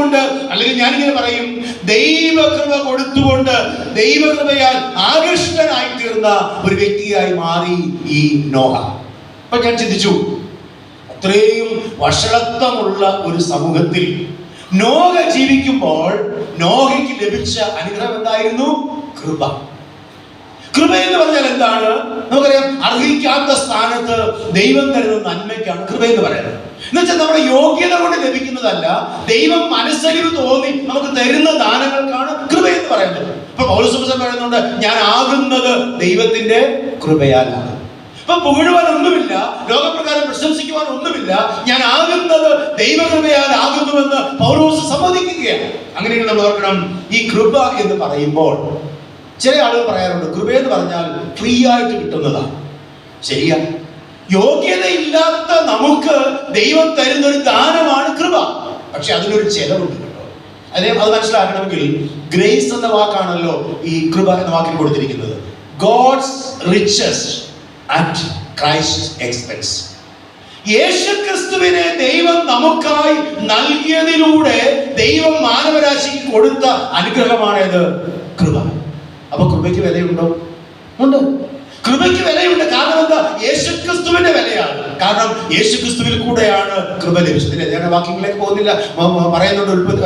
കൊടുത്തുകൊണ്ട്, അല്ലെങ്കിൽ ഞാനിങ്ങനെ പറയും, ദൈവകൃപ കൊടുത്തുകൊണ്ട് ദൈവകൃപയാൽ ആകൃഷ്ടനായി തീർന്ന ഒരു വ്യക്തിയായി മാറി ഈ നോഹ. അപ്പൊ ഞാൻ ചിന്തിച്ചു, അത്രയും വഷളത്വമുള്ള ഒരു സമൂഹത്തിൽ നോഹ ജീവിക്കുമ്പോൾ നോഹയ്ക്ക് ലഭിച്ച അനുഗ്രഹം എന്തായിരുന്നു? കൃപ. കൃപ എന്ന് പറഞ്ഞാൽ എന്താണ്? നമുക്കറിയാം, അർഹിക്കാത്ത സ്ഥാനത്ത് ദൈവം തരുന്ന നന്മയ്ക്കാണ് കൃപ എന്ന് പറയുന്നത്. എന്നുവെച്ചാൽ നമ്മുടെ യോഗ്യത കൊണ്ട് ലഭിക്കുന്നതല്ല, ദൈവം മനസ്സലിവ് തോന്നി നമുക്ക് തരുന്ന ദാനങ്ങൾക്കാണ് കൃപ എന്ന് പറയുന്നത്. ഇപ്പൊ പൗലോസ് പറയുന്നുണ്ട്, ഞാൻ ആകുന്നത് ദൈവത്തിന്റെ കൃപയാലാണ്. ഇപ്പൊ പുകഴുവാൻ ഒന്നുമില്ല, ലോകപ്രകാരം പ്രശംസിക്കുവാൻ ഒന്നുമില്ല, ഞാൻ ആകുന്നത് ദൈവകൃപയാൽ ആകുന്നുവെന്ന് പൗലോസ് സമ്മതിക്കുകയാണ്. അങ്ങനെയെങ്കിൽ നമ്മൾ ഓർക്കണം, ഈ കൃപ എന്ന് പറയുമ്പോൾ ചില ആളുകൾ പറയാറുണ്ട്, കൃപ എന്ന് പറഞ്ഞാൽ ഫ്രീ ആയിട്ട് കിട്ടുന്നതാണ്. ശരിയാ, യോഗ്യതയില്ലാത്ത നമുക്ക് ദൈവം തരുന്ന ഒരു ദാനമാണ് കൃപ. പക്ഷെ അതിനൊരു ചെലവുണ്ട് കേട്ടോ. അത് മനസ്സിലാക്കണമെങ്കിൽ ഗ്രേസ് എന്ന വാക്കാണല്ലോ ഈ കൃപ എന്ന വാക്കിന് കൊടുത്തിരിക്കുന്നത്. God's riches at Christ expense. യേശുക്രിസ്തുവിനെ ദൈവം നമുക്കായി നൽകിയതിലൂടെ ദൈവം മാനവരാശിക്ക് കൊടുത്ത അനുഗ്രഹമാണേത്? കൃപ. അപ്പൊ കൃപയ്ക്ക് വിലയുണ്ടോ? ഉണ്ട്. കൃപയ്ക്ക് വിലയുണ്ട്. കാരണം എന്താ? യേശുക്രിസ്തുവിന്റെ വിലയാണ്. കാരണം യേശുക്രിസ്തുവിൽ കൂടെയാണ് കൃപ ലഭിച്ചത്. വാക്യങ്ങളിലേക്ക് പോകുന്നില്ല, പറയുന്നുണ്ട്.